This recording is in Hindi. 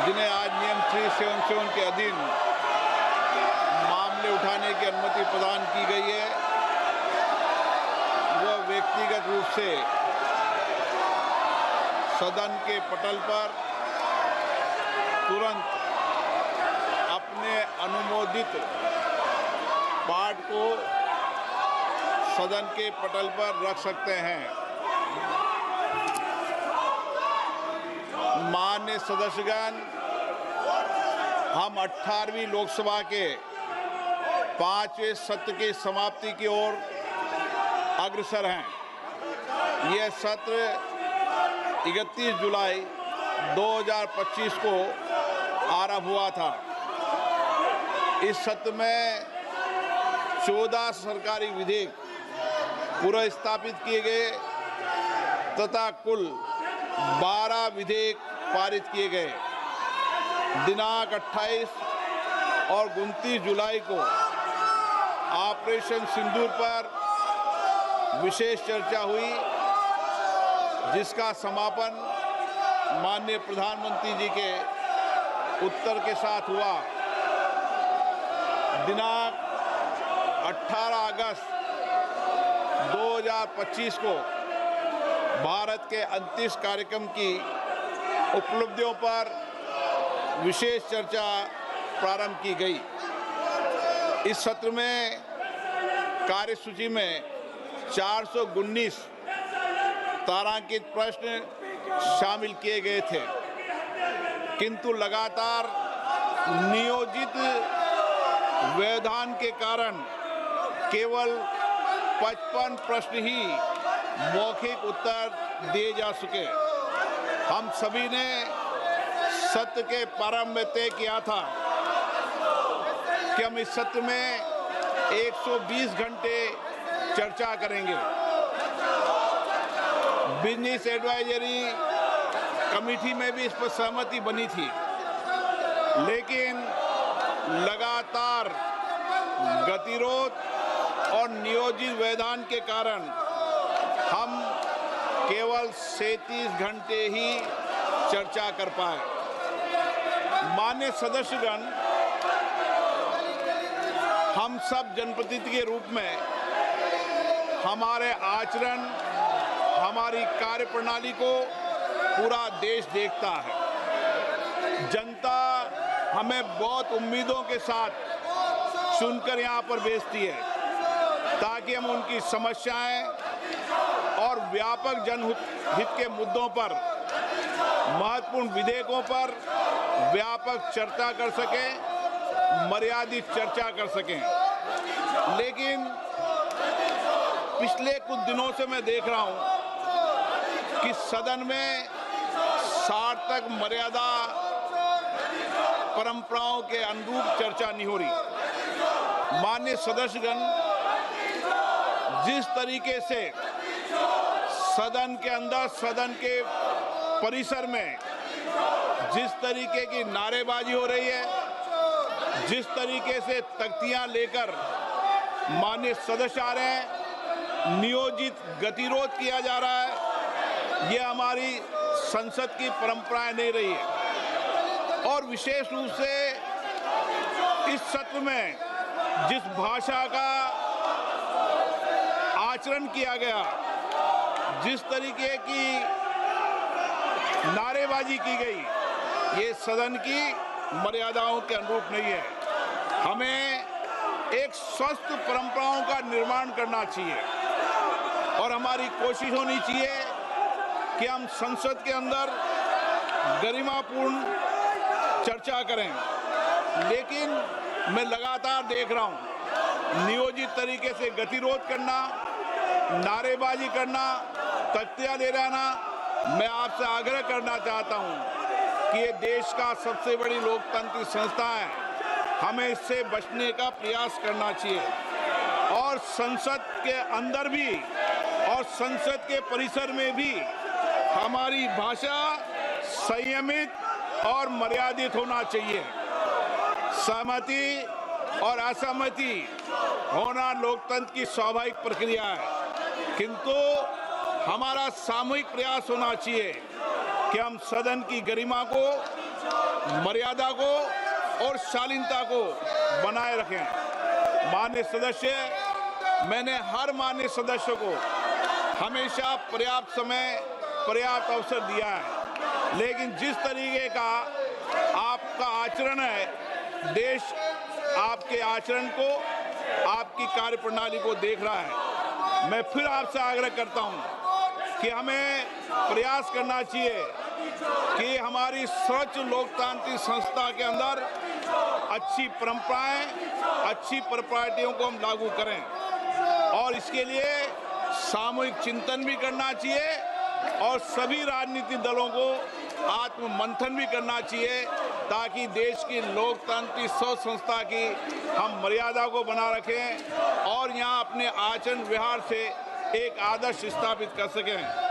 जिन्हें आज नियम 377 के अधीन मामले उठाने की अनुमति प्रदान की गई है, वह व्यक्तिगत रूप से सदन के पटल पर तुरंत अपने अनुमोदित पाठ को सदन के पटल पर रख सकते हैं। माननीय सदस्यगण, हम 18वीं लोकसभा के 5वें सत्र की समाप्ति की ओर अग्रसर हैं। यह सत्र 31 जुलाई 2025 को आरंभ हुआ था। इस सत्र में 14 सरकारी विधेयक पुनर्स्थापित किए गए तथा कुल 12 विधेयक पारित किए गए। दिनांक 28 और 29 जुलाई को ऑपरेशन सिंदूर पर विशेष चर्चा हुई, जिसका समापन माननीय प्रधानमंत्री जी के उत्तर के साथ हुआ। दिनांक 18 अगस्त 2025 को भारत के अंतरिक्ष कार्यक्रम की उपलब्धियों पर विशेष चर्चा प्रारंभ की गई। इस सत्र में कार्यसूची में 419 तारांकित प्रश्न शामिल किए गए थे, किंतु लगातार नियोजित व्यवधान के कारण केवल 55 प्रश्न ही मौखिक उत्तर दिए जा सके। हम सभी ने सत्र के प्रारंभ में तय किया था कि हम इस सत्र में 120 घंटे चर्चा करेंगे। बिजनेस एडवाइजरी कमेटी में भी इस पर सहमति बनी थी, लेकिन लगातार गतिरोध और नियोजित व्यवधान के कारण हम केवल 37 घंटे ही चर्चा कर पाए। माननीय सदस्यगण, हम सब जनप्रतिनिधि के रूप में हमारे आचरण, हमारी कार्यप्रणाली को पूरा देश देखता है। जनता हमें बहुत उम्मीदों के साथ चुनकर यहाँ पर भेजती है, ताकि हम उनकी समस्याएं और व्यापक जनहित के मुद्दों पर, महत्वपूर्ण विधेयकों पर व्यापक चर्चा कर सकें, मर्यादित चर्चा कर सकें। लेकिन पिछले कुछ दिनों से मैं देख रहा हूं कि सदन में सार्थक मर्यादा परंपराओं के अनुरूप चर्चा नहीं हो रही। माननीय सदस्यगण, जिस तरीके से सदन के अंदर, सदन के परिसर में जिस तरीके की नारेबाजी हो रही है, जिस तरीके से तख्तियां लेकर माननीय सदस्य आ रहे हैं, नियोजित गतिरोध किया जा रहा है, यह हमारी संसद की परंपराएं नहीं रही है। और विशेष रूप से इस सत्र में जिस भाषा का आचरण किया गया, जिस तरीके की नारेबाजी की गई, ये सदन की मर्यादाओं के अनुरूप नहीं है। हमें एक स्वस्थ परंपराओं का निर्माण करना चाहिए और हमारी कोशिश होनी चाहिए कि हम संसद के अंदर गरिमापूर्ण चर्चा करें। लेकिन मैं लगातार देख रहा हूं नियोजित तरीके से गतिरोध करना, नारेबाजी करना, तख्तियां ले जाना। मैं आपसे आग्रह करना चाहता हूं कि ये देश का सबसे बड़ी लोकतांत्रिक संस्था है, हमें इससे बचने का प्रयास करना चाहिए। और संसद के अंदर भी और संसद के परिसर में भी हमारी भाषा संयमित और मर्यादित होना चाहिए। सहमति और असहमति होना लोकतंत्र की स्वाभाविक प्रक्रिया है, किंतु हमारा सामूहिक प्रयास होना चाहिए कि हम सदन की गरिमा को मर्यादा को और शालीनता को बनाए रखें। माननीय सदस्य, मैंने हर माननीय सदस्य को हमेशा पर्याप्त समय, पर्याप्त अवसर दिया है, लेकिन जिस तरीके का आपका आचरण है, देश आपके आचरण को, आपकी कार्यप्रणाली को देख रहा है। मैं फिर आपसे आग्रह करता हूं कि हमें प्रयास करना चाहिए कि हमारी स्वच्छ लोकतांत्रिक संस्था के अंदर अच्छी परंपराएं, अच्छी प्रॉपर्टियों को हम लागू करें और इसके लिए सामूहिक चिंतन भी करना चाहिए और सभी राजनीतिक दलों को आत्ममंथन भी करना चाहिए ताकि देश की लोकतांत्रिक स्वच्छ संस्था की हम मर्यादा को बना रखें और यहाँ अपने आचरण व्यवहार से एक आदर्श स्थापित कर सकें।